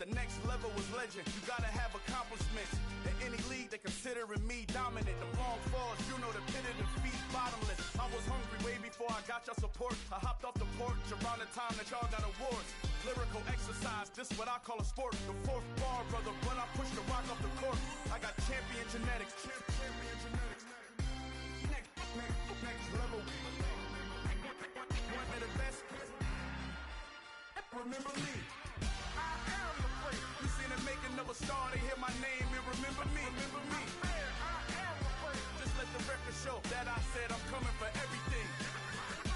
The next level was legend. You gotta have accomplishments. In any league, they considering me dominant. The long falls, you know the pit of defeat, bottomless. I was hungry way before I got your support. I hopped off the porch around the time that y'all got awards. Lyrical exercise, this what I call a sport. The fourth bar, brother, when I push the rock off the court. I got champion genetics. Champion genetics. Next level. One of the best. Remember me. I am the great. You seen the making of a star, they hear my name and remember me. Remember me. I am the great. Just let the record show that I said I'm coming for everything. I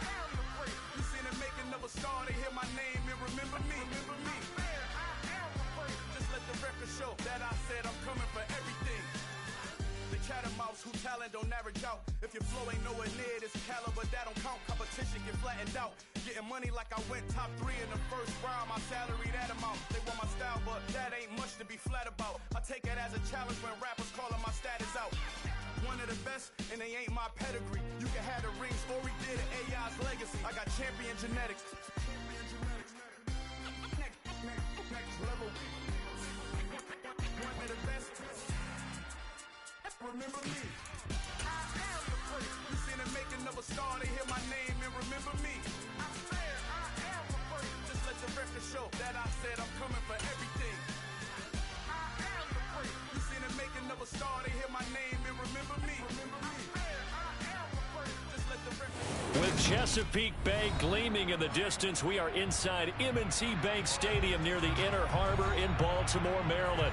am the great. You seen the making of a star, they hear my name and remember me. Remember me. I am the great. Just let the record show that I said I'm coming for everything. The chattermouths who talent don't average out. If your flow ain't nowhere near this caliber, that don't count. Competition get flattened out. Getting money like I went top 3 in the first round. My salary that amount. They want my style, but that ain't much to be flat about. I take it as a challenge when rappers calling my status out. One of the best, and they ain't my pedigree. You can have the rings, or we did it, AI's legacy. I got champion genetics. Next level. One of the best. Remember me. I am the great. You seen the making of a star, they hear my name and remember me. I said I am the great. Just let the record show that I said I'm coming for everything. I am the great. You seen the making of a star, they hear my name and remember me. Remember me. I said I am the great. Just let the record show. With Chesapeake Bay gleaming in the distance, we are inside M&T Bank Stadium near the Inner Harbor in Baltimore, Maryland.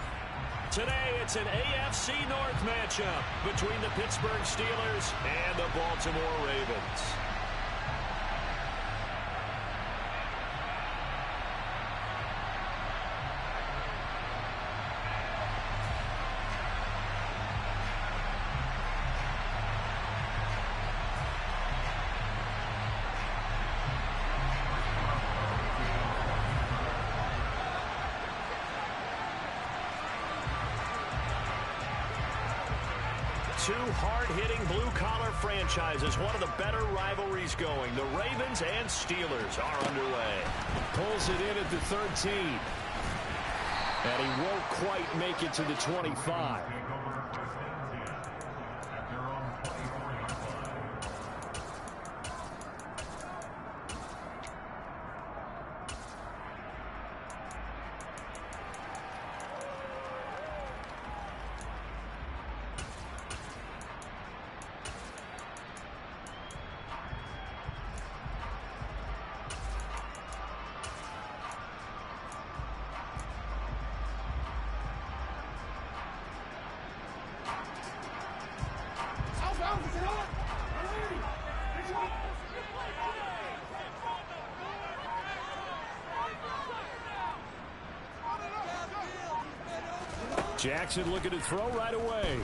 Today, it's an AFC North matchup between the Pittsburgh Steelers and the Baltimore Ravens. Two hard-hitting blue-collar franchises, one of the better rivalries going. The Ravens and Steelers are underway. Pulls it in at the 13. And he won't quite make it to the 25. Jackson looking to throw right away.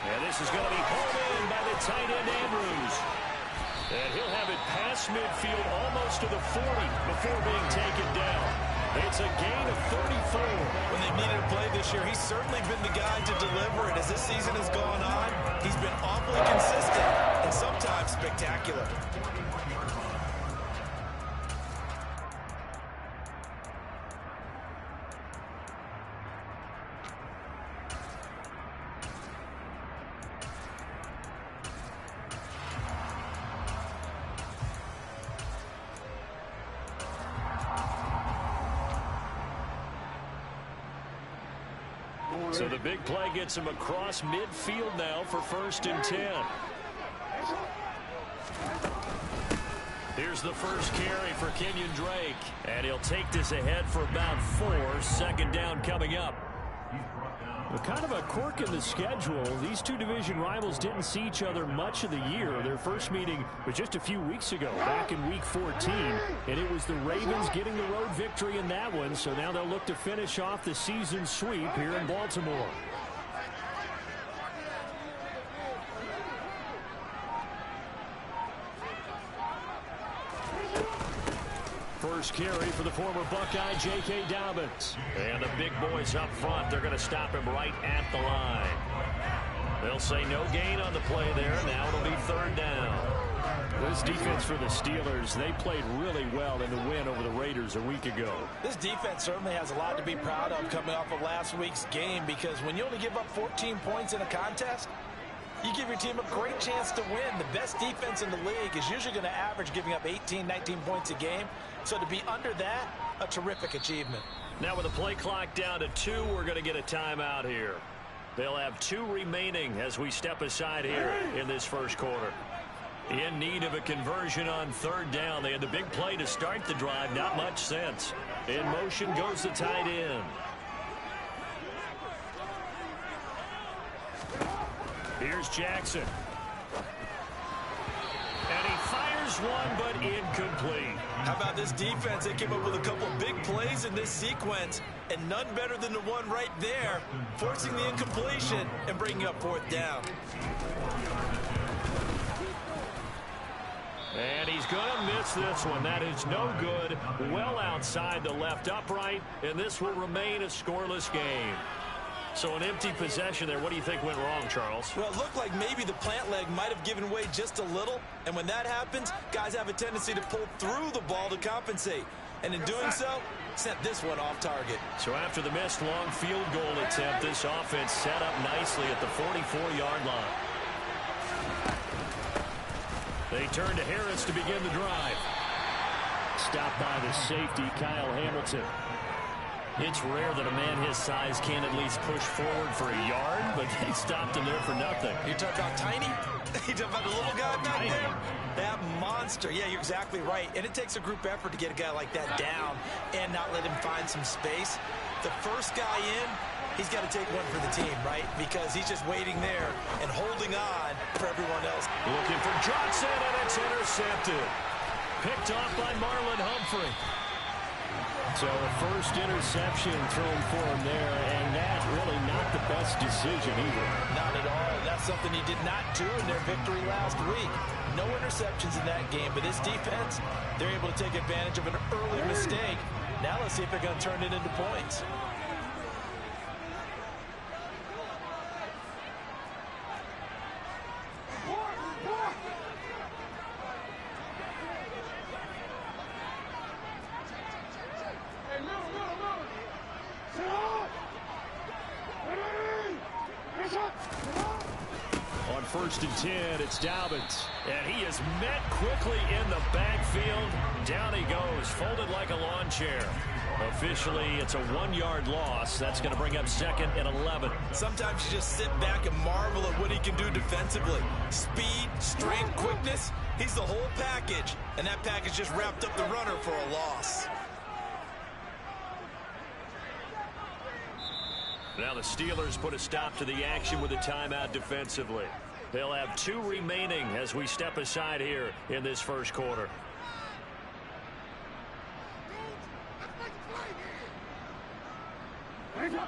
And this is going to be pulled in by the tight end Andrews. And he'll have it past midfield almost to the 40 before being taken down. It's a gain of 34. When they've needed a play this year, he's certainly been the guy to deliver it. As this season has gone on, he's been awfully consistent and sometimes spectacular. So the big play gets him across midfield now for 1st and 10. Here's the first carry for Kenyon Drake. And he'll take this ahead for about 4. 2nd down coming up. Well, kind of a quirk in the schedule. These two division rivals didn't see each other much of the year. Their first meeting was just a few weeks ago, back in Week 14. And it was the Ravens getting the road victory in that one. So now they'll look to finish off the season sweep here in Baltimore. First carry for the former Buckeye, J.K. Dobbins. And the big boys up front, they're going to stop him right at the line. They'll say no gain on the play there. Now it'll be 3rd down. This defense for the Steelers, they played really well in the win over the Raiders a week ago. This defense certainly has a lot to be proud of coming off of last week's game, because when you only give up 14 points in a contest, you give your team a great chance to win. The best defense in the league is usually going to average giving up 18, 19 points a game. So to be under that, a terrific achievement. Now with the play clock down to 2, we're going to get a timeout here. They'll have 2 remaining as we step aside here in this first quarter. In need of a conversion on 3rd down. They had the big play to start the drive. Not much sense. In motion goes the tight end. Here's Jackson. And he fires one, but incomplete. How about this defense? They came up with a couple big plays in this sequence, and none better than the one right there, forcing the incompletion and bringing up 4th down. And he's going to miss this one. That is no good. Well outside the left upright, and this will remain a scoreless game. So an empty possession there. What do you think went wrong, Charles? Well, it looked like maybe the plant leg might have given way just a little. And when that happens, guys have a tendency to pull through the ball to compensate. And in doing so, sent this one off target. So after the missed long field goal attempt, this offense set up nicely at the 44-yard line. They turn to Harris to begin the drive. Stopped by the safety, Kyle Hamilton. It's rare that a man his size can't at least push forward for a yard, but they stopped him there for nothing. You talk about tiny? You talk about the little guy back there? That monster. Yeah, you're exactly right. And it takes a group effort to get a guy like that down and not let him find some space. The first guy in, he's got to take one for the team, right? Because he's just waiting there and holding on for everyone else. Looking for Johnson, and it's intercepted. Picked off by Marlon Humphrey. So a first interception thrown for him there, and that really not the best decision either. Not at all. That's something he did not do in their victory last week. No interceptions in that game, but this defense, they're able to take advantage of an early mistake. Now let's see if they're going to turn it into points. On 1st and 10, it's Dobbins. And he is met quickly in the backfield. Down he goes, folded like a lawn chair. Officially, it's a 1-yard loss. That's going to bring up 2nd and 11. Sometimes you just sit back and marvel at what he can do defensively. Speed, strength, quickness. He's the whole package. And that package just wrapped up the runner for a loss. Now the Steelers put a stop to the action with a timeout defensively. They'll have 2 remaining as we step aside here in this first quarter.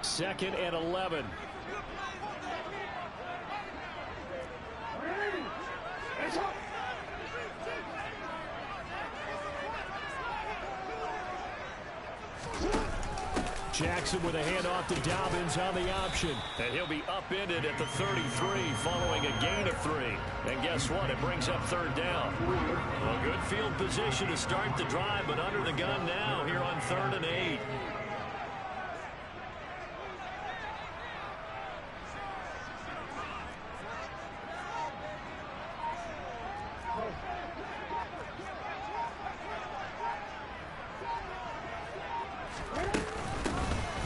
Second and 11. Jackson with a handoff to Dobbins on the option. And he'll be upended at the 33 following a gain of 3. And guess what? It brings up 3rd down. Well, good field position to start the drive, but under the gun now here on 3rd and 8.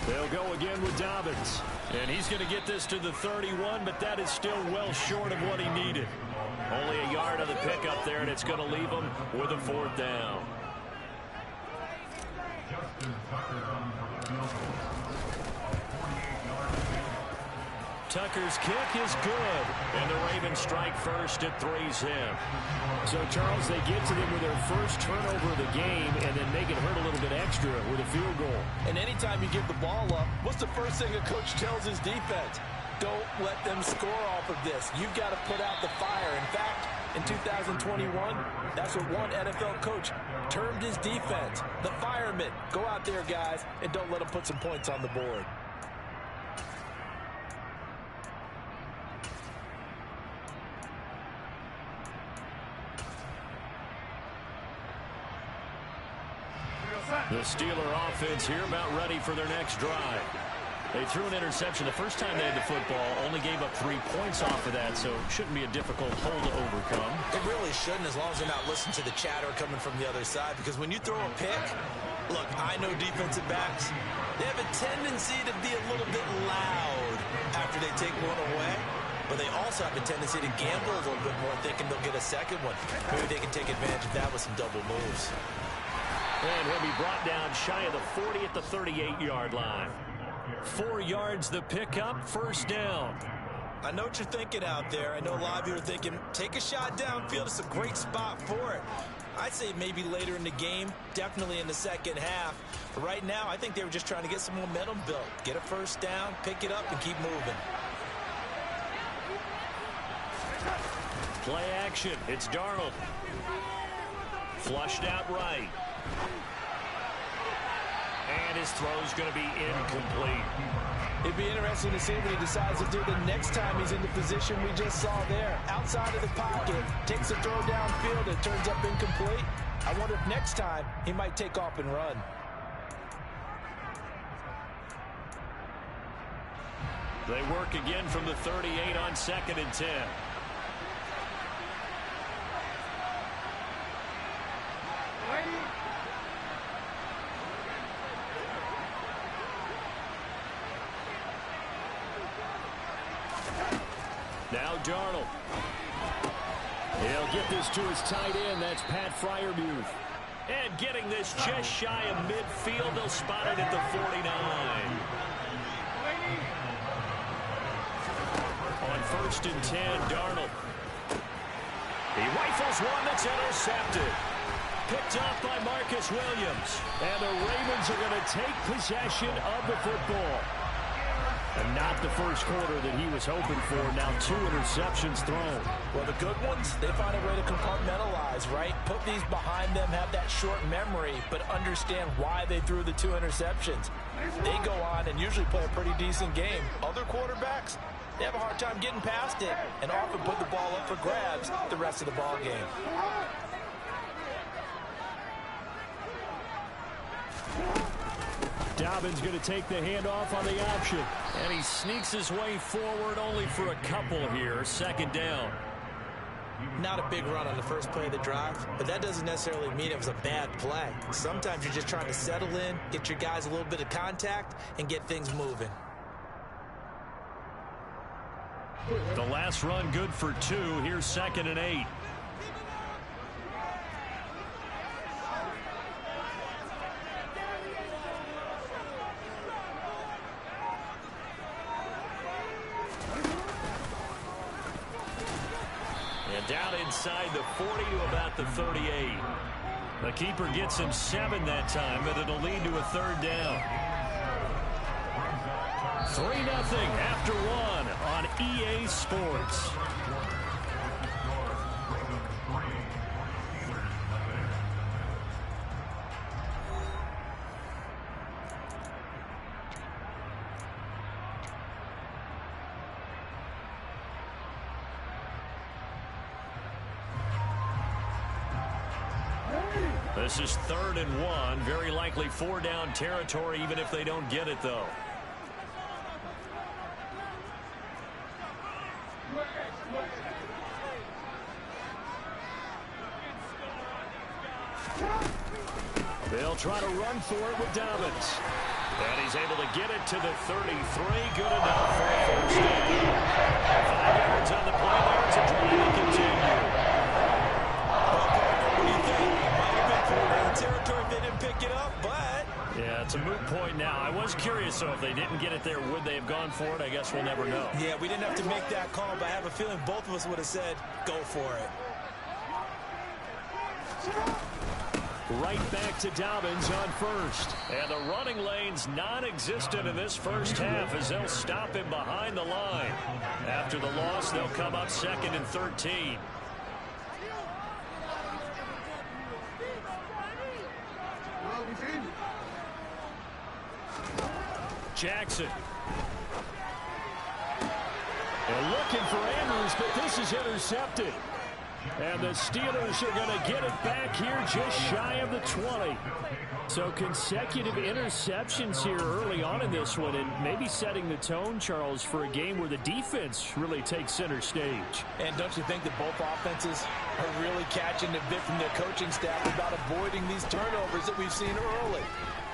They'll go again with Dobbins. And he's going to get this to the 31, but that is still well short of what he needed. Only a yard on the pickup there, and it's going to leave him with a 4th down. Tucker's kick is good, and the Ravens strike first at 3-0. So, Charles, they get to them with their first turnover of the game and then make it hurt a little bit extra with a field goal. And anytime you give the ball up, what's the first thing a coach tells his defense? Don't let them score off of this. You've got to put out the fire. In fact, in 2021, that's what one NFL coach termed his defense, the firemen. Go out there, guys, and don't let them put some points on the board. The Steeler offense here about ready for their next drive. They threw an interception the first time they had the football, only gave up 3 points off of that, so it shouldn't be a difficult hole to overcome. It really shouldn't, as long as they're not listening to the chatter coming from the other side, because when you throw a pick, look, I know defensive backs, they have a tendency to be a little bit loud after they take one away, but they also have a tendency to gamble a little bit more, thinking they'll get a second one. Maybe they can take advantage of that with some double moves. And he'll be brought down shy of the 40 at the 38-yard line. 4 yards the pickup, first down. I know what you're thinking out there. I know a lot of you are thinking, take a shot downfield. It's a great spot for it. I'd say maybe later in the game, definitely in the second half. But right now, I think they were just trying to get some momentum built. Get a first down, pick it up, and keep moving. Play action. It's Darnold. Flushed out right. And his throw's going to be incomplete. It'd be interesting to see what he decides to do the next time he's in the position we just saw there. Outside of the pocket, takes a throw downfield, it turns up incomplete. I wonder if next time he might take off and run. They work again from the 38 on 2nd and 10. Now Darnold. He'll get this to his tight end. That's Pat Freiermuth. And getting this just shy of midfield. They'll spot it at the 49. On 1st and 10, Darnold. He rifles one that's intercepted. Picked off by Marcus Williams. And the Ravens are going to take possession of the football. And not the first quarter that he was hoping for. Now 2 interceptions thrown. Well, the good ones, they find a way to compartmentalize, right? Put these behind them, have that short memory, but understand why they threw the 2 interceptions. They go on and usually play a pretty decent game. Other quarterbacks, they have a hard time getting past it and often put the ball up for grabs the rest of the ball game. Dobbins going to take the handoff on the option. And he sneaks his way forward only for a couple here. 2nd down. Not a big run on the first play of the drive, but that doesn't necessarily mean it was a bad play. Sometimes you're just trying to settle in, get your guys a little bit of contact, and get things moving. The last run good for 2. Here's 2nd and 8. Down inside the 40 to about the 38. The keeper gets him 7 that time, but it'll lead to a 3rd down. 3-0 after 1 on EA Sports. This is 3rd and 1. Very likely 4 down territory, even if they don't get it, though. They'll try to run for it with Dobbins. And he's able to get it to the 33. Good enough for a first down. 5 yards on the play there. It's a drive to continue. What do you think? Might have been 4 down territory if they didn't pick it up, but... Yeah, it's a moot point now. I was curious, so if they didn't get it there, would they have gone for it? I guess we'll never know. Yeah, we didn't have to make that call, but I have a feeling both of us would have said, go for it. Right back to Dobbins on 1st. And the running lane's non-existent in this first half as they'll stop him behind the line. After the loss, they'll come up 2nd and 13. Jackson. They're looking for Andrews, but this is intercepted. And the Steelers are going to get it back here just shy of the 20. So consecutive interceptions here early on in this one, and maybe setting the tone, Charles, for a game where the defense really takes center stage. And don't you think that both offenses are really catching a bit from their coaching staff about avoiding these turnovers that we've seen early?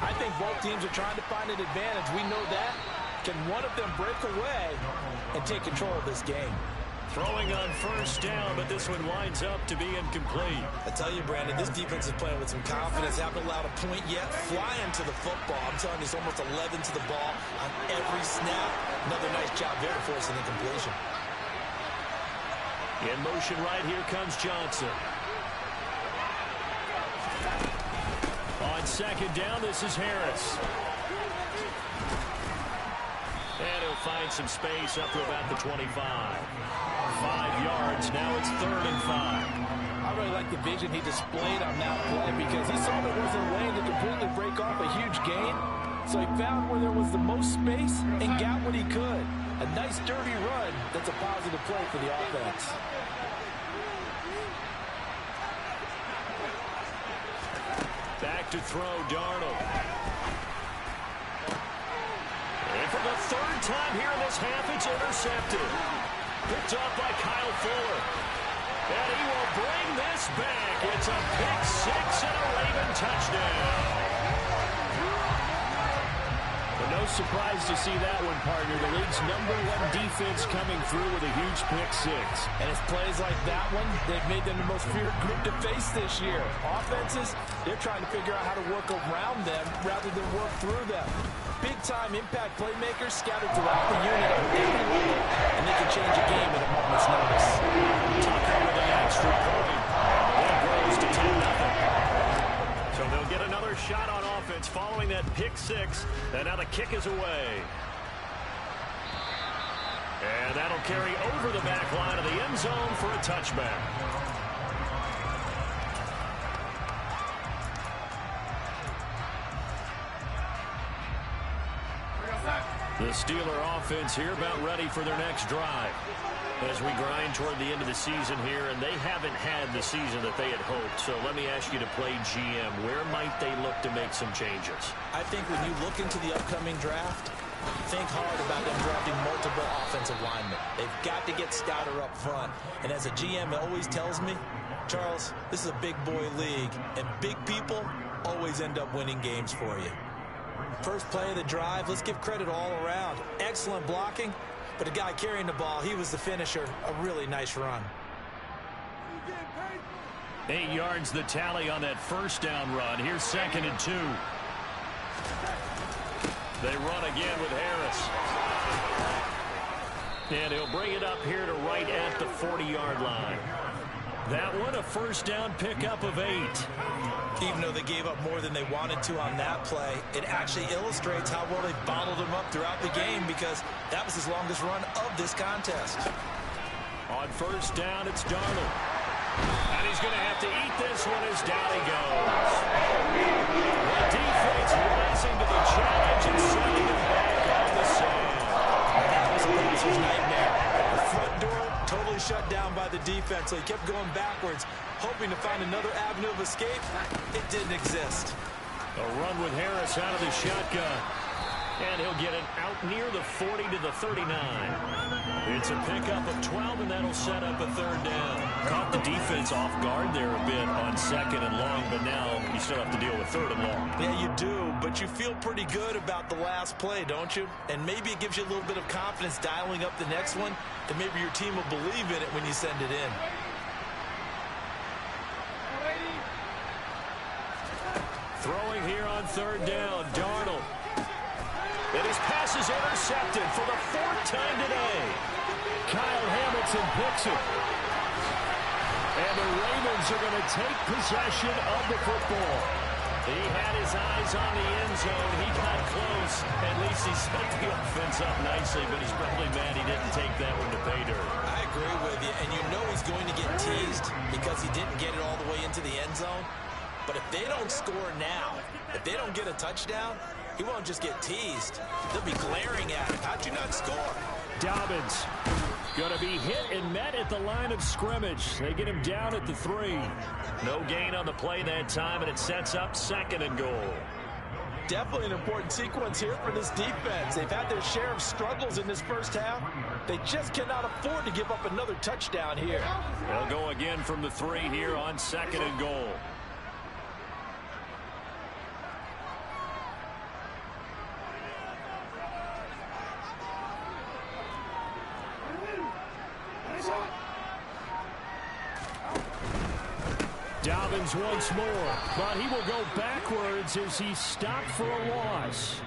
I think both teams are trying to find an advantage. We know that. Can one of them break away and take control of this game? Throwing on first down, but this one winds up to be incomplete. I tell you, Brandon, this defense is playing with some confidence. Haven't allowed a point yet. Flying to the football. I'm telling you, it's almost 11 to the ball on every snap. Another nice job there to force an incompletion. In motion right here comes Johnson. On second down, this is Harris. And he'll find some space up to about the 25. 5 yards. Now it's 3rd and 5. I really like the vision he displayed on that play because he saw there wasn't a lane to completely break off a huge gain. So he found where there was the most space and got what he could. A nice, dirty run that's a positive play for the offense. Back to throw, Darnold. And for the 3rd time here in this half, it's intercepted. Picked up by Kyle Fuller. And he will bring this back. It's a pick 6 and a Raven touchdown. But no surprise to see that one, partner. The league's #1 defense coming through with a huge pick 6. And it's plays like that one, they've made them the most feared group to face this year. Offenses, they're trying to figure out how to work around them rather than work through them. Big-time impact playmakers scattered throughout the unit on every level, and they can change a game at a moment's notice. Tucker with an extra point. That grows to 10-0. So they'll get another shot on offense following that pick 6. And now the kick is away. And that'll carry over the back line of the end zone for a touchback. The Steeler offense here about ready for their next drive as we grind toward the end of the season here, and they haven't had the season that they had hoped. So let me ask you to play GM. Where might they look to make some changes? I think when you look into the upcoming draft, think hard about them drafting multiple offensive linemen. They've got to get stouter up front. And as a GM, it always tells me, Charles, this is a big boy league, and big people always end up winning games for you. First play of the drive, let's give credit all around. Excellent blocking, but the guy carrying the ball, he was the finisher. A really nice run. 8 yards the tally on that first down run. Here's 2nd and 2. They run again with Harris. And he'll bring it up here to right at the 40-yard line. That one, a first down pickup of 8. Even though they gave up more than they wanted to on that play, it actually illustrates how well they bottled him up throughout the game because that was his longest run of this contest. On first down, it's Darnold. And he's going to have to eat this one as down he goes. The defense rising to the challenge and sending it back on the sand. That was a passer's nightmare. The front door totally shut down by the defense, so he kept going backwards, hoping to find another avenue of escape. It didn't exist. A run with Harris out of the shotgun. And he'll get it out near the 40 to the 39. It's a pickup of 12, and that'll set up a 3rd down. Caught the defense off guard there a bit on 2nd and long, but now you still have to deal with 3rd and long. Yeah, you do, but you feel pretty good about the last play, don't you? And maybe it gives you a little bit of confidence dialing up the next one, and maybe your team will believe in it when you send it in. Throwing here on 3rd down, Darnold. And his pass is intercepted for the 4th time today. Kyle Hamilton picks it. And the Ravens are going to take possession of the football. He had his eyes on the end zone. He got close. At least he set the offense up nicely, but he's probably mad he didn't take that one to pay dirt. I agree with you, and you know he's going to get teased because he didn't get it all the way into the end zone. But if they don't score now, if they don't get a touchdown, he won't just get teased. They'll be glaring at him. How'd you not score? Dobbins Going to be hit and met at the line of scrimmage. They get him down at the 3. No gain on the play that time, and it sets up 2nd and goal. Definitely an important sequence here for this defense. They've had their share of struggles in this first half. They just cannot afford to give up another touchdown here. They'll go again from the 3 here on 2nd and goal. Dobbins once more, but he will go backwards as he's stopped for a loss.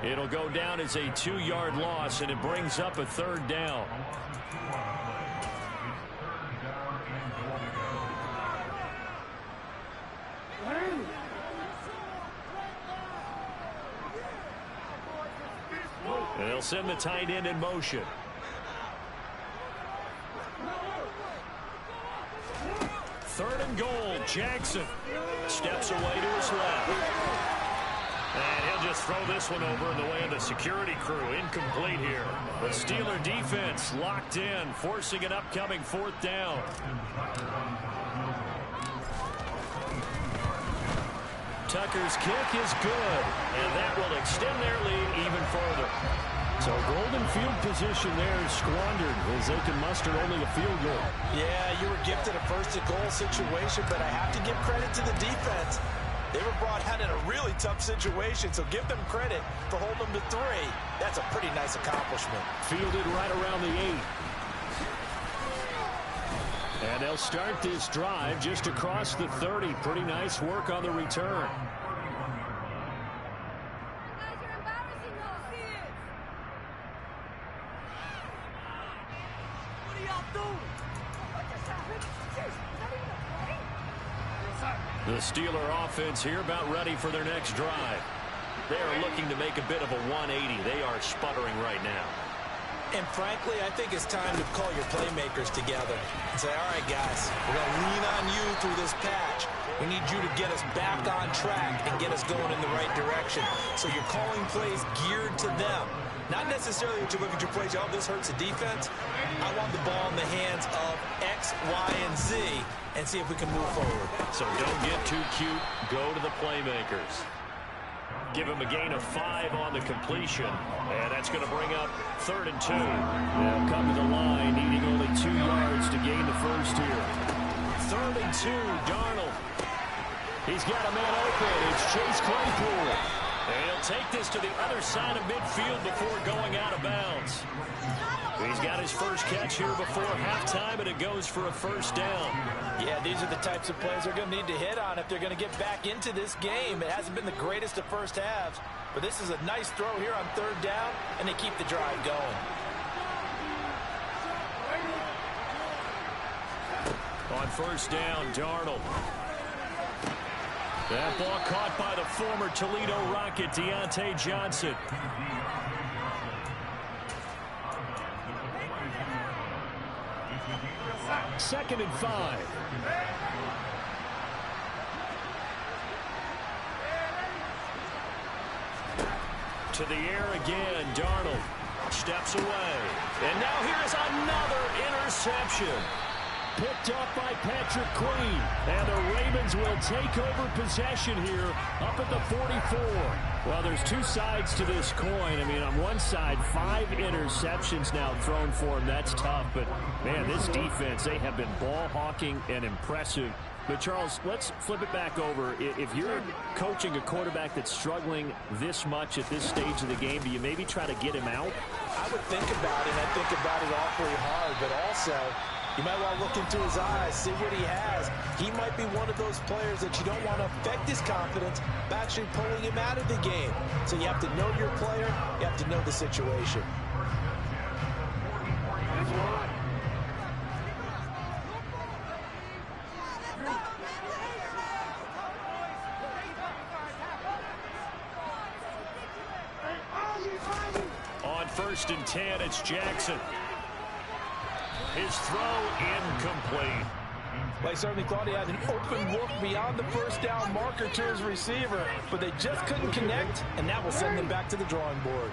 It'll go down as a 2-yard loss, and it brings up a 3rd down. And they'll send the tight end in motion. Third and goal. Jackson steps away to his left. And he'll just throw this one over in the way of the security crew. Incomplete here. The Steeler defense locked in, forcing an upcoming 4th down. Tucker's kick is good, and that will extend their lead even further. So golden field position there is squandered as they can muster only a field goal. Yeah, you were gifted a 1st and goal situation, but I have to give credit to the defense. They were brought out in a really tough situation, so give them credit for holding them to 3. That's a pretty nice accomplishment. Fielded right around the 8. And they'll start this drive just across the 30. Pretty nice work on the return. The Steeler offense here about ready for their next drive. They are looking to make a bit of a 180. They are sputtering right now. And frankly, I think it's time to call your playmakers together and say, all right, guys, we're going to lean on you through this patch. We need you to get us back on track and get us going in the right direction. So you're calling plays geared to them. Not necessarily that you look at your plays, oh, this hurts the defense. I want the ball in the hands of X, Y, and Z and see if we can move forward. So don't get too cute. Go to the playmakers. Give him a gain of 5 on the completion. And that's going to bring up 3rd and 2. They'll come to the line, needing only 2 yards to gain the first here. 3rd and 2, Darnold. He's got a man open. It's Chase Claypool. And he'll take this to the other side of midfield before going out of bounds. He's got his first catch here before halftime, and it goes for a 1st down. Yeah, these are the types of plays they're going to need to hit on if they're going to get back into this game. It hasn't been the greatest of first halves, but this is a nice throw here on 3rd down, and they keep the drive going. On 1st down, Darnold. That ball caught by the former Toledo Rocket, Deontay Johnson. Second and 5. To the air again, Darnold steps away. And now here's another interception. Picked up by Patrick Queen. And the Ravens will take over possession here up at the 44. Well, there's 2 sides to this coin. I mean, on one side, 5 interceptions now thrown for him. That's tough. But, man, this defense, they have been ball hawking and impressive. But, Charles, let's flip it back over. If you're coaching a quarterback that's struggling this much at this stage of the game, do you maybe try to get him out? I would think about it. I think about it awfully hard. But also, you might want to look into his eyes, see what he has. He might be one of those players that you don't want to affect his confidence by actually pulling him out of the game. So you have to know your player. You have to know the situation. On 1st and 10, it's Jackson. His throw incomplete. Well, I certainly thought he had an open look beyond the 1st down marker to his receiver, but they just couldn't connect, and that will send them back to the drawing board.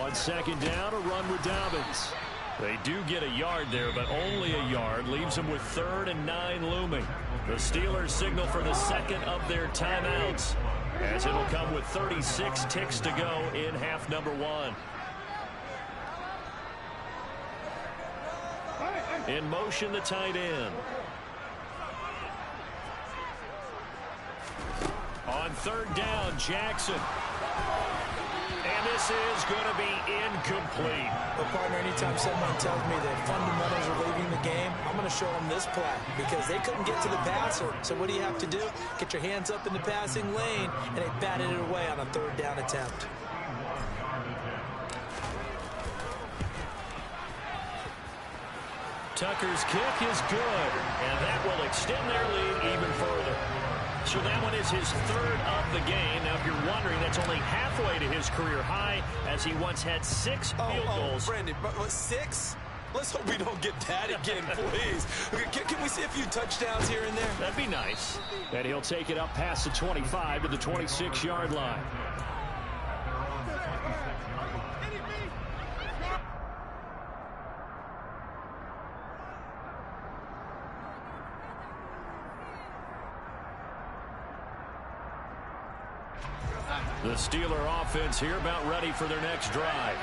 On second down, a run with Dobbins. They do get a yard there, but only a yard. Leaves them with 3rd and 9 looming. The Steelers signal for the second of their timeouts, as it'll come with 36 ticks to go in half number 1. In motion, the tight end. On 3rd down, Jackson. And this is going to be incomplete. But, partner, anytime someone tells me that fundamentals are leaving the game, I'm going to show them this play because they couldn't get to the passer. So what do you have to do? Get your hands up in the passing lane, and they batted it away on a 3rd down attempt. Tucker's kick is good, and that will extend their lead even further. So that one is his 3rd of the game. Now, if you're wondering, that's only halfway to his career high, as he once had 6 field goals. Brandon, 6? Let's hope we don't get that again, please. Can we see a few touchdowns here and there? That'd be nice. And he'll take it up past the 25 to the 26-yard line. The Steeler offense here about ready for their next drive.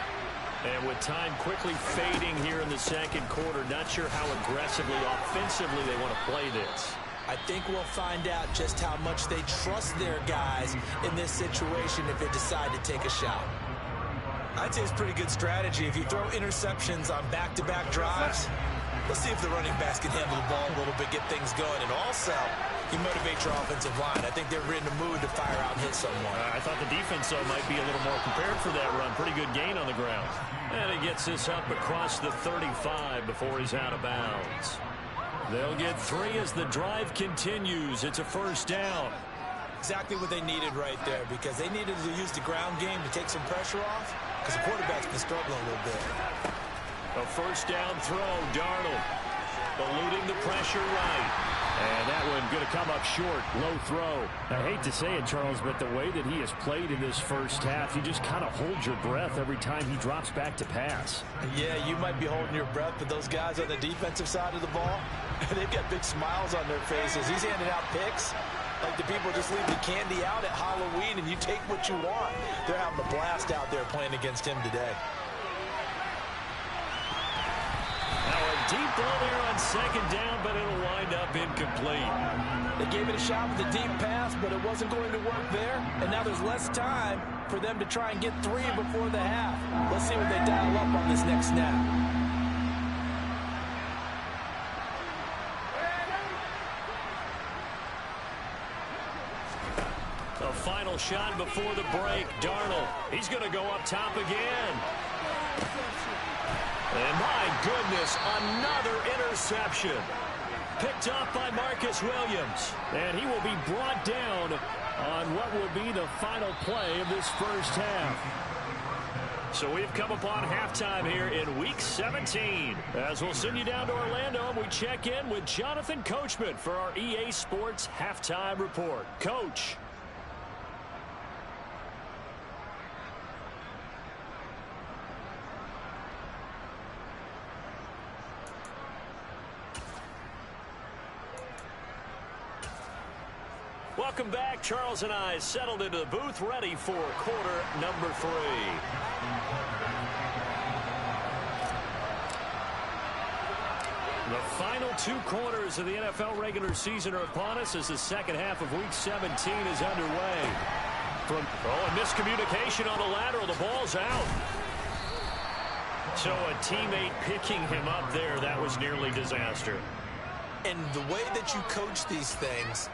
And with time quickly fading here in the second quarter, not sure how aggressively, offensively they want to play this. I think we'll find out just how much they trust their guys in this situation if they decide to take a shot. I'd say it's pretty good strategy. If you throw interceptions on back-to-back drives, let's see if the running backs can handle the ball a little bit, get things going. And also, you motivate your offensive line. I think they're in the mood to fire out and hit someone. I thought the defense, though, might be a little more prepared for that run. Pretty good gain on the ground. And he gets this up across the 35 before he's out of bounds. They'll get 3 as the drive continues. It's a 1st down. Exactly what they needed right there, because they needed to use the ground game to take some pressure off, because the quarterback's been struggling a little bit. A 1st down throw, Darnold eluding the pressure right. And that one going to come up short, low throw. I hate to say it, Charles, but the way that he has played in this first half, you just kind of hold your breath every time he drops back to pass. Yeah, you might be holding your breath, but those guys on the defensive side of the ball, they've got big smiles on their faces. He's handing out picks like the people just leave the candy out at Halloween and you take what you want. They're having a blast out there playing against him today. Now a deep ball there on 2nd down, but it'll wind up incomplete. They gave it a shot with a deep pass, but it wasn't going to work there. And now there's less time for them to try and get 3 before the half. Let's see what they dial up on this next snap. A final shot before the break. Darnold, he's going to go up top again. And my goodness, another interception. Picked up by Marcus Williams. And he will be brought down on what will be the final play of this first half. So we've come upon halftime here in Week 17. As we'll send you down to Orlando, and we check in with Jonathan Coachman for our EA Sports Halftime Report. Coach. Welcome back. Charles and I settled into the booth, ready for quarter number 3. The final 2 quarters of the NFL regular season are upon us as the second half of Week 17 is underway. A miscommunication on the lateral. The ball's out. So a teammate picking him up there, that was nearly disaster. And the way that you coach these things,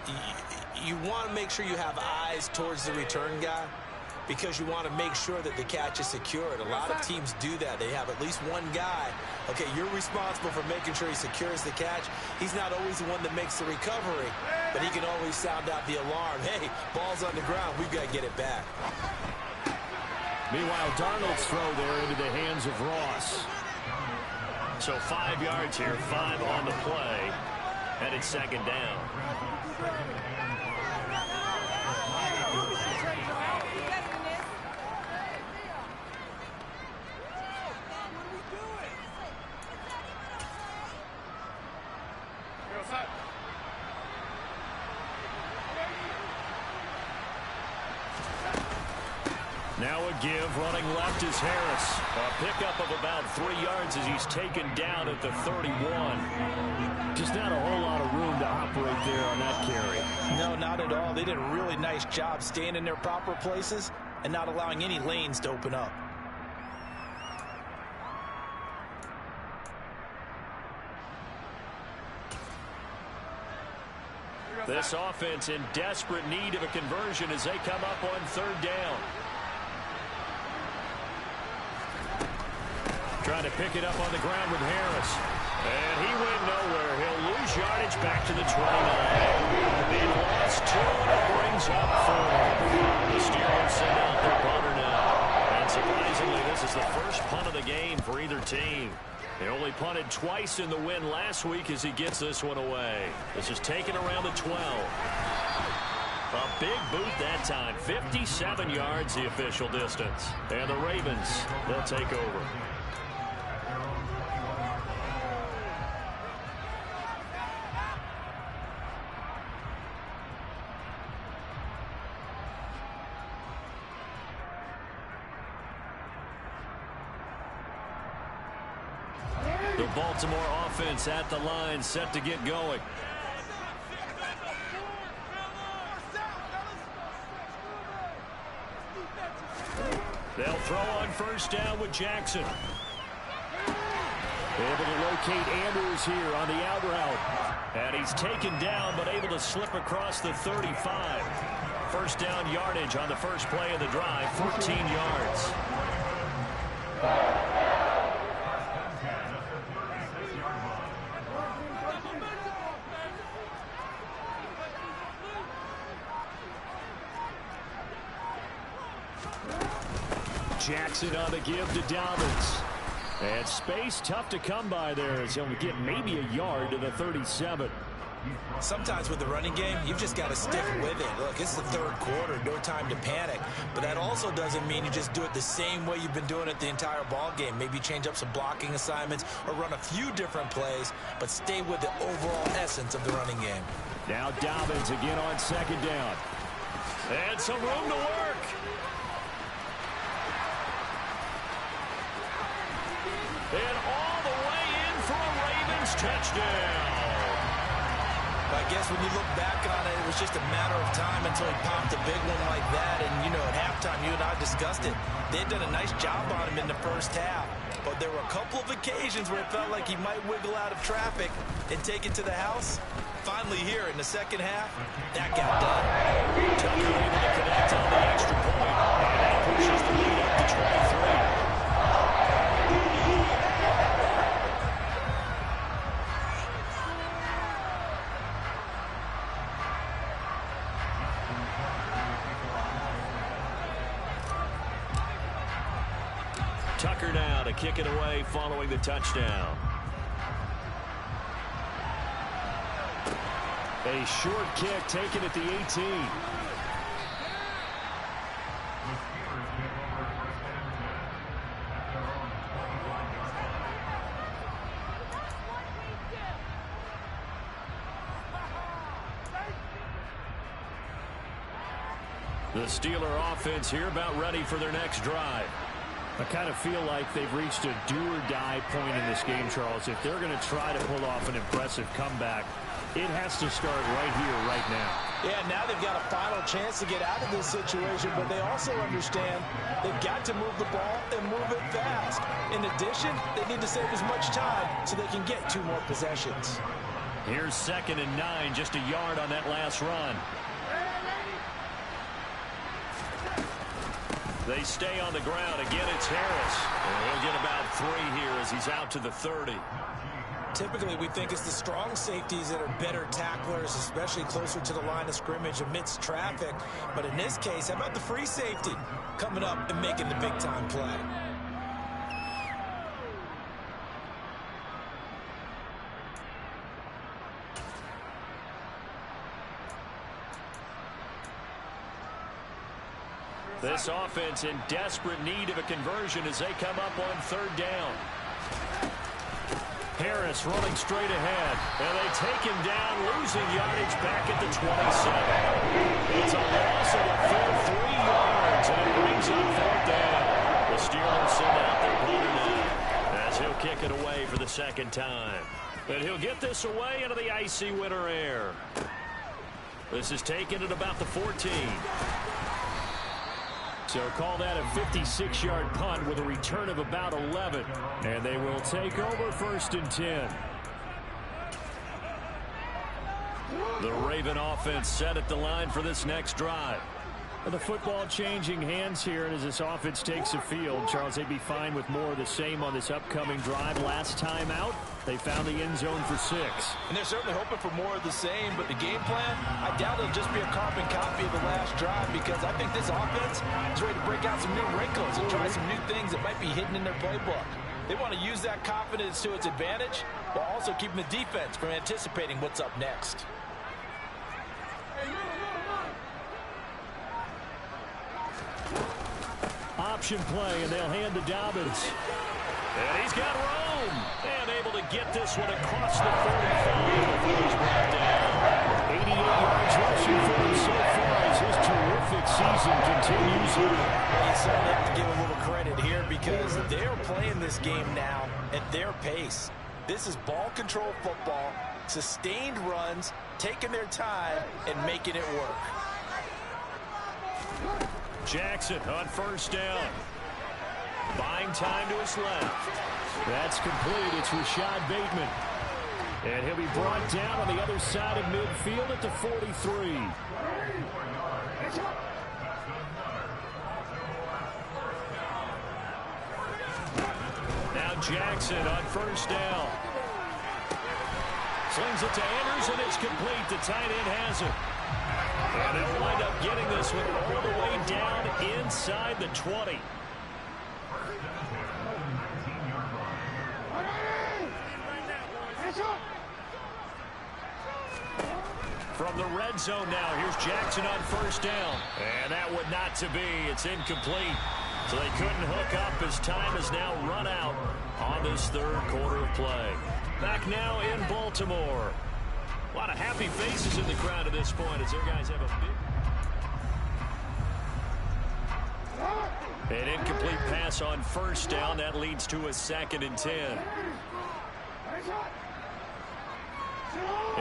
you want to make sure you have eyes towards the return guy because you want to make sure that the catch is secured. A lot of teams do that. They have at least one guy. Okay, you're responsible for making sure he secures the catch. He's not always the one that makes the recovery, but he can always sound out the alarm. Hey, ball's on the ground. We've got to get it back. Meanwhile, Darnold's throw there into the hands of Ross. So 5 yards here, 5 on the play. And it's 2nd down. Now a give, running left is Harris. A pickup of about 3 yards as he's taken down at the 31. Just not a whole lot of room to operate there on that carry. No, not at all. They did a really nice job staying in their proper places and not allowing any lanes to open up. This offense in desperate need of a conversion as they come up on 3rd down. Trying to pick it up on the ground with Harris. And he went nowhere. He'll lose yardage back to the 29. They lost 2, and it brings up 4. The Steelers send out their punter now. And surprisingly, this is the first punt of the game for either team. They only punted twice in the win last week as he gets this one away. This is taken around the 12. A big boot that time. 57 yards the official distance. And the Ravens, they'll take over. The Baltimore offense at the line, set to get going. They'll throw on 1st down with Jackson. Able to locate Andrews here on the out route. And he's taken down, but able to slip across the 35. 1st down yardage on the first play of the drive, 14 yards. Jackson on the give to Dobbins. And space tough to come by there as he'll get maybe a yard to the 37. Sometimes with the running game, you've just got to stick with it. Look, it's the 3rd quarter, no time to panic. But that also doesn't mean you just do it the same way you've been doing it the entire ball game. Maybe change up some blocking assignments or run a few different plays, but stay with the overall essence of the running game. Now Dobbins again on 2nd down. And some room to work. And all the way in for a Ravens touchdown. I guess when you look back on it, it was just a matter of time until he popped a big one like that. And, you know, at halftime, you and I discussed it. They had done a nice job on him in the 1st half. But there were a couple of occasions where it felt like he might wiggle out of traffic and take it to the house. Finally here in the 2nd half, that got done. Tucker able to connect on the extra point. And that pushes the lead up to 23. Tucker now to kick it away following the touchdown. A short kick taken at the 18. The Steeler offense here about ready for their next drive. I kind of feel like they've reached a do-or-die point in this game, Charles. If they're going to try to pull off an impressive comeback, it has to start right here, right now. Yeah, now they've got a final chance to get out of this situation, but they also understand they've got to move the ball and move it fast. In addition, they need to save as much time so they can get 2 more possessions. Here's 2nd and 9, just a yard on that last run. They stay on the ground. Again, it's Harris. And he'll get about 3 here as he's out to the 30. Typically, we think it's the strong safeties that are better tacklers, especially closer to the line of scrimmage amidst traffic. But in this case, how about the free safety coming up and making the big-time play? This offense in desperate need of a conversion as they come up on 3rd down. Harris running straight ahead, and they take him down, losing yardage back at the 27. It's a loss of a full 3 yards yards, and it brings up 4th down. The Steelers send out their punter now, as he'll kick it away for the 2nd time. And he'll get this away into the icy winter air. This is taken at about the 14. So call that a 56-yard punt with a return of about 11. And they will take over 1st and 10. The Raven offense set at the line for this next drive. The football changing hands here, and as this offense takes the field, Charles, they'd be fine with more of the same on this upcoming drive. Last time out, they found the end zone for 6. And they're certainly hoping for more of the same, but the game plan, I doubt it'll just be a carbon copy of the last drive, because I think this offense is ready to break out some new wrinkles and try some new things that might be hidden in their playbook. They want to use that confidence to its advantage, while also keeping the defense from anticipating what's up next. Option play, and they'll hand to Dobbins. And he's got room. And able to get this one across the 45 before he's brought down. 88 yards rushing for him so far as his terrific season continues here. You certainly have to give a little credit here, because they're playing this game now at their pace. This is ball control football, sustained runs, taking their time, and making it work. Jackson on 1st down. Buying time to his left. That's complete. It's Rashad Bateman. And he'll be brought down on the other side of midfield at the 43. Now Jackson on 1st down. Slings it to Andrews, and it's complete. The tight end has it. And they'll wind up getting this one all the way down inside the 20. From the red zone now, here's Jackson on 1st down. And that would not to be. It's incomplete. So they couldn't hook up as time has now run out on this 3rd quarter of play. Back now in Baltimore. A lot of happy faces in the crowd at this point as their guys have a big... An incomplete pass on 1st down. That leads to a 2nd and 10.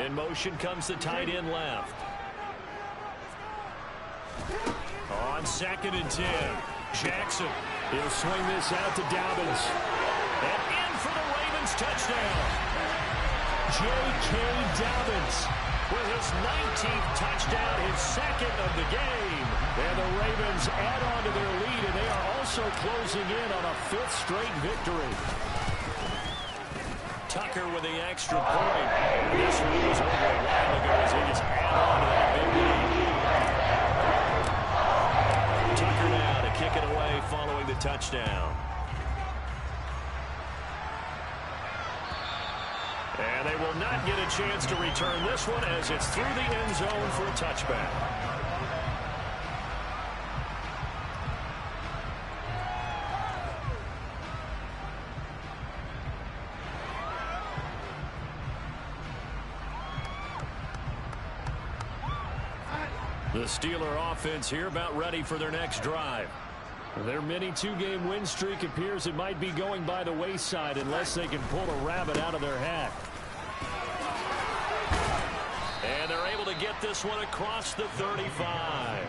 In motion comes the tight end left. On 2nd and 10. Jackson. He'll swing this out to Dobbins. And in for the Ravens touchdown. J.K. Dobbins with his 19th touchdown, his 2nd of the game. And the Ravens add on to their lead, and they are also closing in on a 5th straight victory. Tucker with the extra point. This one was over a while ago as he just add on to that big lead. Tucker now to kick it away following the touchdown. And they will not get a chance to return this one as it's through the end zone for a touchback. The Steeler offense here about ready for their next drive. Their mini 2-game win streak appears it might be going by the wayside unless they can pull a rabbit out of their hat. And they're able to get this one across the 35.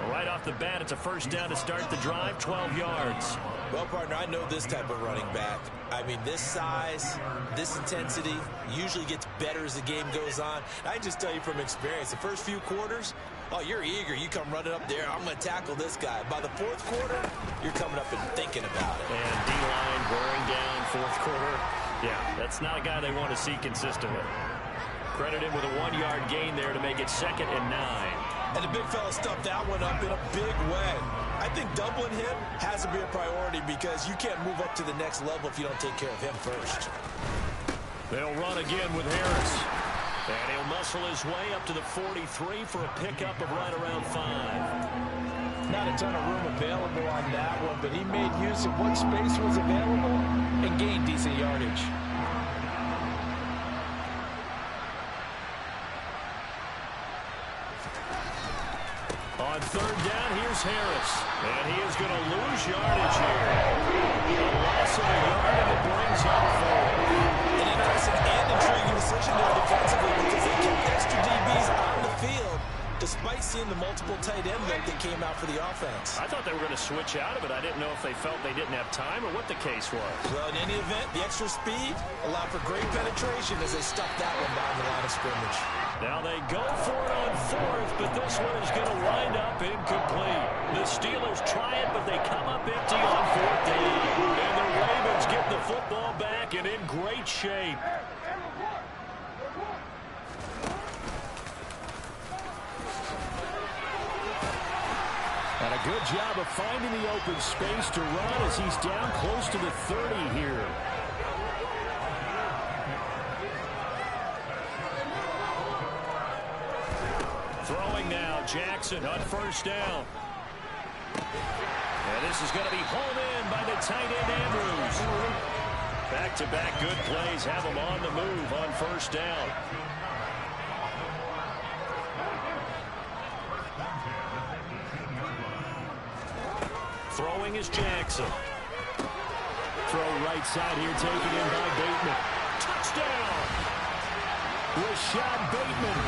Right off the bat, it's a 1st down to start the drive, 12 yards. Well, partner, I know this type of running back. I mean, this size, this intensity usually gets better as the game goes on. I can just tell you from experience, the first few quarters, oh, you're eager. You come running up there. I'm going to tackle this guy. By the 4th quarter, you're coming up and thinking about it. And D-line wearing down 4th quarter. Yeah, that's not a guy they want to see consistently. Credit him with a 1-yard gain there to make it 2nd and 9. And the big fella stuffed that one up in a big way. I think doubling him has to be a priority because you can't move up to the next level if you don't take care of him first. They'll run again with Harris. And he'll muscle his way up to the 43 for a pickup of right around 5. Not a ton of room available on that one, but he made use of what space was available and gained decent yardage. On third down, here's Harris. And he is going to lose yardage here. A loss of a yard, and it brings up 4. An interesting and intriguing decision there defensively because they kept extra DBs on the field despite seeing the multiple tight end look that came out for the offense. I thought they were going to switch out of it. I didn't know if they felt they didn't have time or what the case was. Well, in any event, the extra speed allowed for great penetration as they stuck that one down the line of scrimmage. Now they go for it on 4th, but this one is going to wind up incomplete. The Steelers try it, but they come up empty on 4th down. And the Ravens get the football back and in great shape. And a good job of finding the open space to run as he's down close to the 30 here. Throwing now, Jackson on first down. And this is going to be hauled in by the tight end Andrews. Back-to-back good plays have him on the move on first down. Throwing is Jackson. Throw right side here, taken in by Bateman. Touchdown! Rashad Bateman.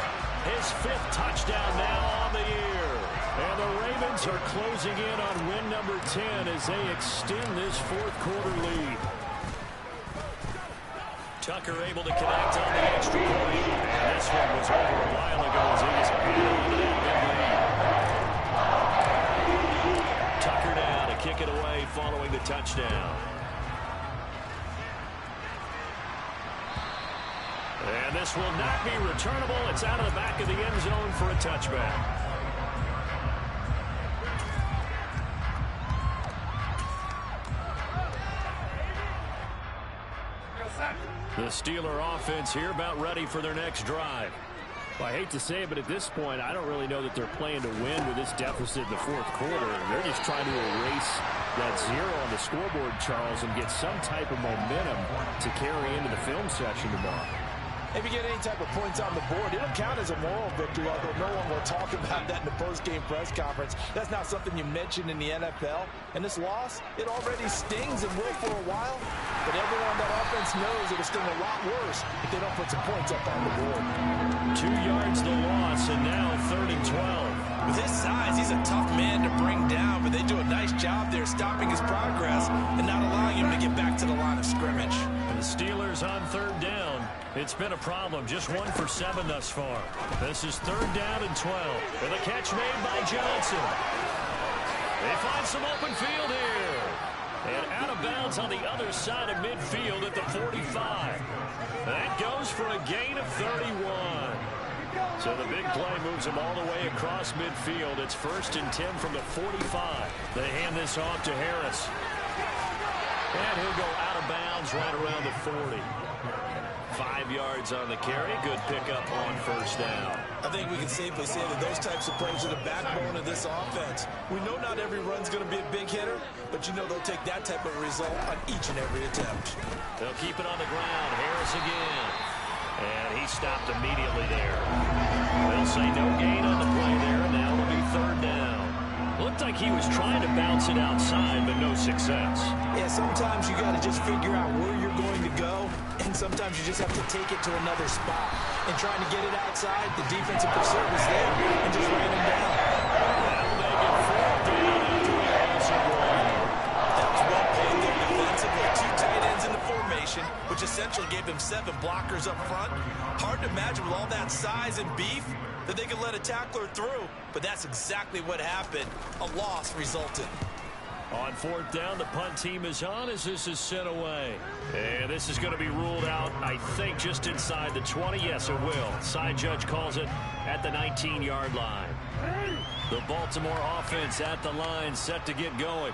His 5th touchdown now on the year. And the Ravens are closing in on win number 10 as they extend this 4th quarter lead. Tucker able to connect on the extra point. And this one was over a while ago as he was added onto that big lead. Tucker now to kick it away following the touchdown. And this will not be returnable. It's out of the back of the end zone for a touchback. The Steeler offense here about ready for their next drive. Well, I hate to say it, but at this point, I don't really know that they're playing to win with this deficit in the 4th quarter. They're just trying to erase that 0 on the scoreboard, Charles, and get some type of momentum to carry into the film session tomorrow. If you get any type of points on the board, it'll count as a moral victory, although no one will talk about that in the post-game press conference. That's not something you mentioned in the NFL. And this loss, it already stings and will for a while. But everyone on that offense knows it'll sting a lot worse if they don't put some points up on the board. 2 yards the loss, and now 3rd and 12. With his size, he's a tough man to bring down, but they do a nice job there stopping his progress and not allowing him to get back to the line of scrimmage. And the Steelers on 3rd down. It's been a problem. Just 1 for 7 thus far. This is 3rd down and 12. With a catch made by Johnson. They find some open field here. And out of bounds on the other side of midfield at the 45. That goes for a gain of 31. So the big play moves them all the way across midfield. It's 1st and 10 from the 45. They hand this off to Harris. And he'll go out of bounds right around the 40. 5 yards on the carry. Good pickup on first down. I think we can safely say that those types of plays are the backbone of this offense. We know not every run's going to be a big hitter, but you know they'll take that type of result on each and every attempt. They'll keep it on the ground. Harris again. And he stopped immediately there. They'll say no gain on the play there, and now it'll be 3rd down. Looked like he was trying to bounce it outside, but no success. Yeah, sometimes you got to just figure out where you're going to go, and sometimes you just have to take it to another spot. And trying to get it outside, the defensive pursuit was there and just ran him down. That'll make it 4th down after the offensive run. That was well played there defensively. 2 tight ends in the formation, which essentially gave them 7 blockers up front. Hard to imagine with all that size and beef that they could let a tackler through, but that's exactly what happened. A loss resulted. On 4th down, the punt team is on as this is sent away. And this is going to be ruled out, I think, just inside the 20. Yes, it will. Side judge calls it at the 19-yard line. The Baltimore offense at the line, set to get going.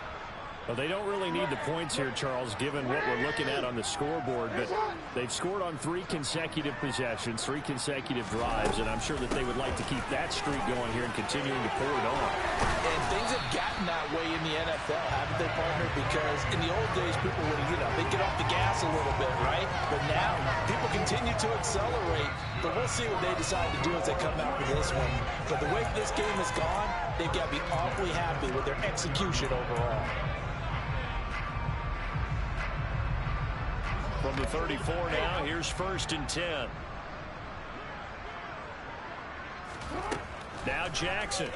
Well, they don't really need the points here, Charles, given what we're looking at on the scoreboard. But they've scored on 3 consecutive possessions, 3 consecutive drives, and I'm sure that they would like to keep that streak going here and continuing to pour it on. And things have gotten that way in the NFL, haven't they, partner? Because in the old days, people would, they'd get off the gas a little bit, right? But now, people continue to accelerate. But we'll see what they decide to do as they come out for this one. But the way this game has gone, they've got to be awfully happy with their execution overall. From the 34 now, here's 1st and 10. Now Jackson.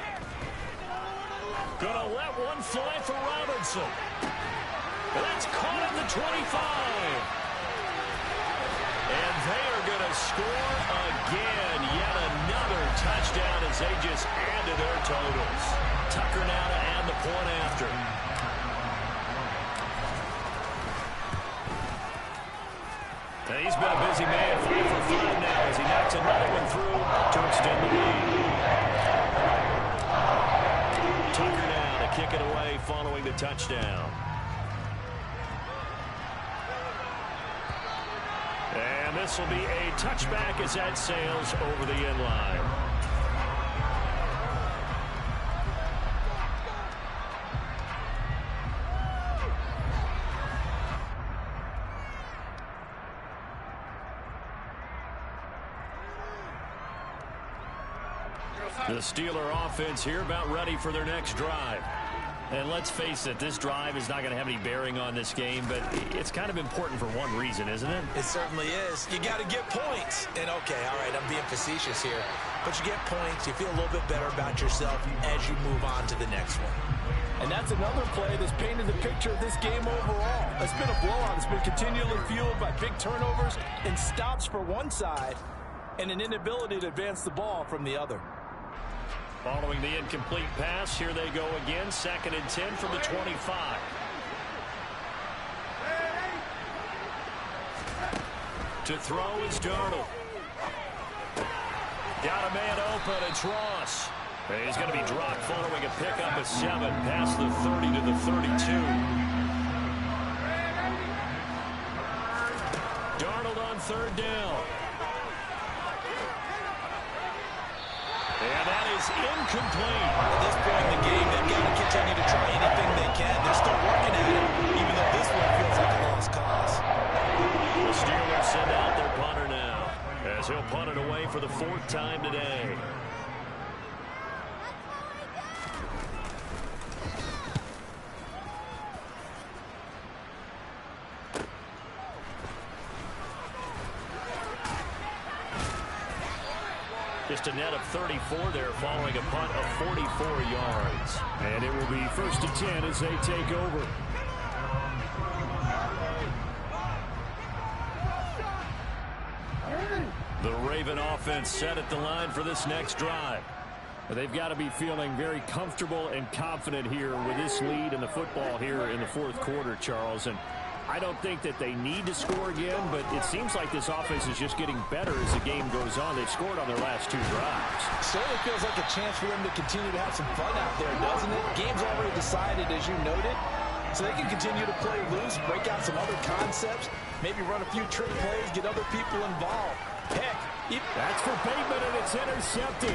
Gonna let one fly for Robinson. That's caught at the 25. And they are going to score again. Yet another touchdown as they just add to their totals. Tucker now to add the point after. And he's been a busy man, 3 for 5 now as he knocks another one through to extend the lead. Tucker now to kick it away following the touchdown. And this will be a touchback as that sails over the end line. The Steeler offense here about ready for their next drive. And let's face it, this drive is not going to have any bearing on this game, but it's kind of important for one reason, isn't it? It certainly is. You got to get points. And, okay, all right, I'm being facetious here. But you get points, you feel a little bit better about yourself as you move on to the next one. And that's another play that's painted the picture of this game overall. It's been a blowout. It's been continually fueled by big turnovers and stops for one side and an inability to advance the ball from the other. Following the incomplete pass, here they go again. 2nd and 10 from the 25. To throw is Darnold. Got a man open, it's Ross. And he's going to be dropped following a pickup of 7 past the 30 to the 32. Darnold on 3rd down. And that is incomplete. At this point in the game, they've got to continue to try anything they can. They're still working at it, even though this one feels like a lost cause. The Steelers send out their punter now, as he'll punt it away for the 4th time today. Just a net of 34 there following a punt of 44 yards. And it will be 1st and 10 as they take over. The Raven offense set at the line for this next drive. They've got to be feeling very comfortable and confident here with this lead in the football here in the 4th quarter, Charles. And I don't think that they need to score again, but it seems like this offense is just getting better as the game goes on. They've scored on their last 2 drives. Certainly feels like a chance for them to continue to have some fun out there, doesn't it? Game's already decided, as you noted, so they can continue to play loose, break out some other concepts, maybe run a few trick plays, get other people involved. Heck, that's for Bateman, and it's intercepted.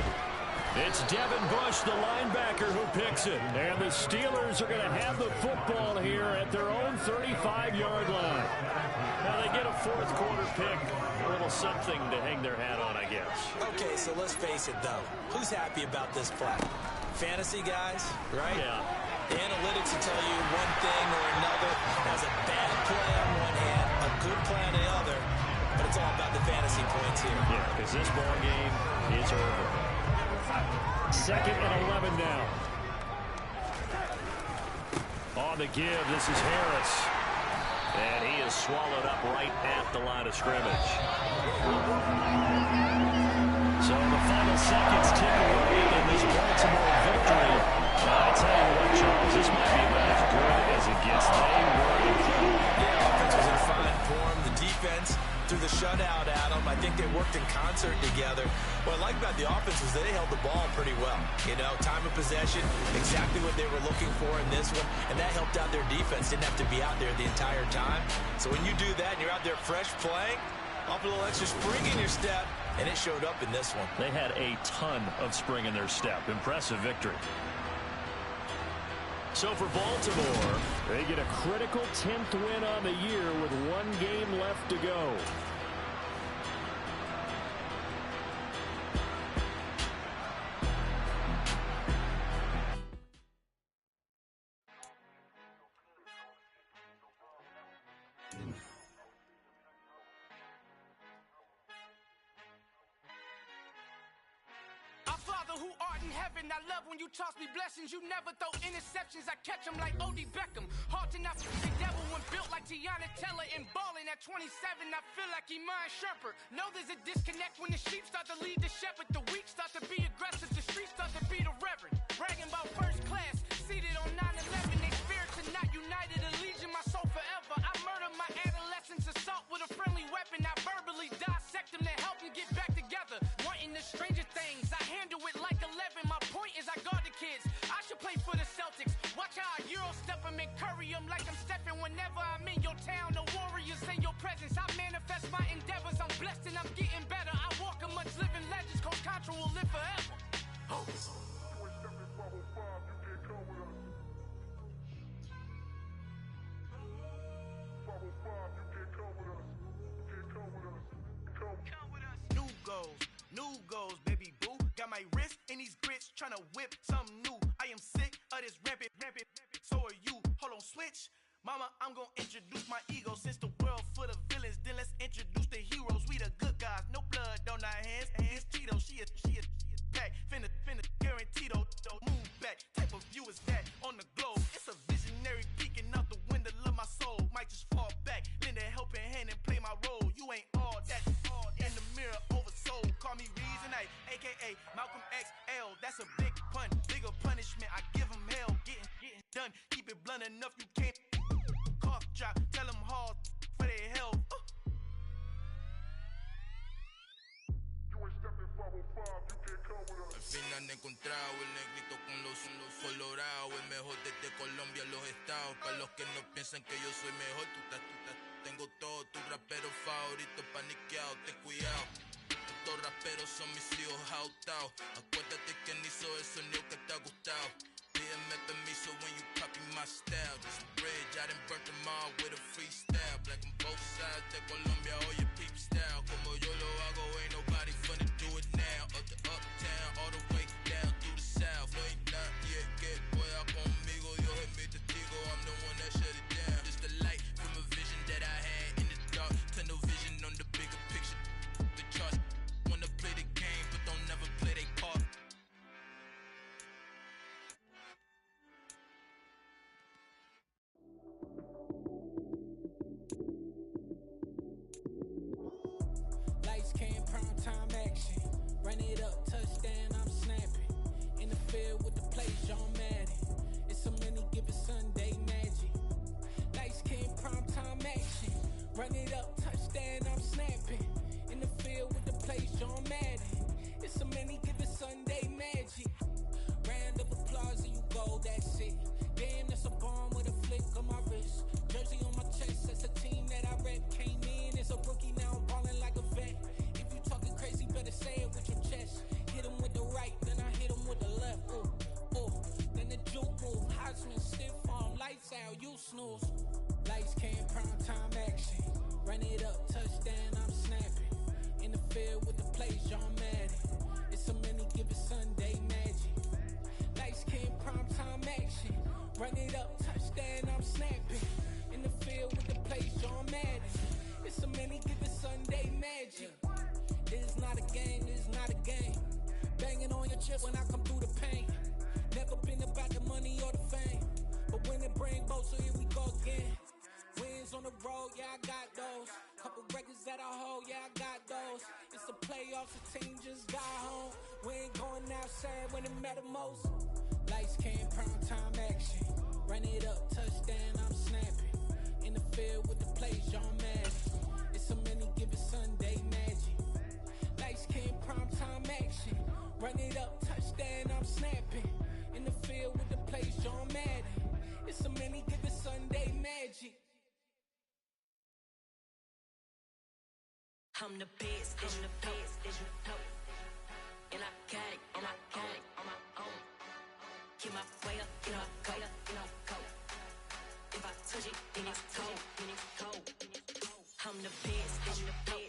It's Devin Bush, the linebacker, who picks it. And the Steelers are going to have the football here at their own 35-yard line. Now they get a 4th quarter pick. A little something to hang their hat on, I guess. Okay, so let's face it, though. Who's happy about this play? Fantasy guys, right? Yeah. The analytics will tell you one thing or another. Has a bad play on one hand, a good play on the other. But it's all about the fantasy points here. Yeah, because this ball game is over. 2nd and 11 now. On the give, this is Harris. And he is swallowed up right at the line of scrimmage. So the final seconds tick away in this Baltimore victory. I tell you what, Charles, this might be about as good as it gets. They were incredible. Yeah, offense was in fine form. The defense threw the shutout at them. I think they worked in concert together. What I like about the offense is they held the ball pretty pretty well. You know, time of possession, exactly what they were looking for in this one, and that helped out their defense. Didn't have to be out there the entire time. So when you do that and you're out there fresh playing, off a little extra spring in your step, and it showed up in this one. They had a ton of spring in their step. Impressive victory. So for Baltimore, they get a critical 10th win on the year with one game left to go. Who art in heaven, I love when you toss me blessings. You never throw interceptions, I catch them like O.D. Beckham. Hard to not the devil when built like Tiana Teller and balling at 27. I feel like Iman Shumpert. Know there's a disconnect when the sheep start to lead the shepherd. The weak start to be aggressive, the streets start to be the reverend. Bragging about first class, seated on 9/11. They spirits are not united, a legion, my soul forever. I murdered my adolescence, assault with a friendly weapon. I verbally dissect them to help them get back together. Wanting the stranger things, I handle it like 11. My point is I guard the kids. I should play for the Celtics. Watch how I Euro step them and curry them like I'm stepping. Whenever I'm in your town, the Warriors in your presence. I manifest my endeavors. I'm blessed and I'm getting better. I walk amongst living legends. Coach Contra will live forever. Oh. New goals, baby boo. Got my wrist in these grits, tryna whip something new. I am sick of this rampant. So are you. Hold on, switch. Mama, I'm gonna introduce my ego. Since the world full of villains, then let's introduce the heroes. We the good guys, no blood on our hands. Hands Tito, she a pack. Finna guaranteed, move back. Type of view is that on the globe? It's a visionary peeking out the window of my soul. Might just fall back, lend a helping hand and play my role. You ain't all that. In the mirror, oversold. Call me Reason A, a.k.a. Malcolm XL. That's a big pun, bigger punishment. I give him hell, getting done. Keep it blunt enough, you can't. Cough drop, tell them hard for their health. Al fin han encontrado el negrito con los colorados, el mejor desde Colombia, los estados. Para los que no piensan que yo soy mejor, tengo todo, tus raperos favoritos paniqueados, ten cuidado. Estos raperos son mis hijos jautados. Acuérdate que ni hizo el sonido que te ha gustado. Pídeme permiso when you copy my style. This bridge, I done burnt them all with a freestyle. Black on both sides de Colombia, oye peep style. Como yo lo hago, ain't nobody finna do it now. Up to uptown, all the way down through the south. No ain't not yet, que pueda conmigo. Dios es mi testigo, I'm the one that shut it down. Just the light from a vision that I had in the dark. Tunnel vision on the bigger picture. The charts wanna play the game, but don't never play their part. Lights came, prime time action. Run it up, touchdown, I'm snapping. In the field with the play, John Madden. It's a many given Sunday magic. Lights came, prime time action. Run it up, touchdown, I'm snapping. In the field with the play, John Madden. It's a many given Sunday magic. Round of applause and you go, that's it. Damn, that's a bomb with a flick on my wrist. Jersey on my chest, that's a team that I rep. Came in as a rookie, now I'm balling like a vet. If you talking crazy, better say it with your chest. Hit him with the right, then I hit him with the left. Then the juke move, Heisman, stiff arm, lights out, you snooze. Lights came, prime time action. Run it up, touchdown, I'm snapping. In the field with the play, John Madden. It's a many given Sunday magic. Lights came, prime time action. Run it up, touchdown, I'm snapping. In the field with the play, John Madden. It's a many given Sunday magic. It is not a game, it is not a game. Banging on your chest when I come through the pain. Never been about the money or the fame. But when it bring both, so here we go again. Wins on the road, yeah, I got those. Couple records that I hold, yeah, I got those. It's the playoffs, the team just got home. We ain't going outside when it matter most. Lights came, prime time action. Run it up, touchdown, I'm snapping. In the field with the play, John Madden. It's a many given Sunday magic. Lights came, prime time action. Run it up, touchdown, I'm snapping. In the field with the plays, John Madden. It's a many given Sunday magic. I'm the best, I'm the best, as you know. And I got it, and I got it on my own. Get my way up, get my go, get my go. If I touch it, then it's cold, then it's cold. I'm the best, I'm the best.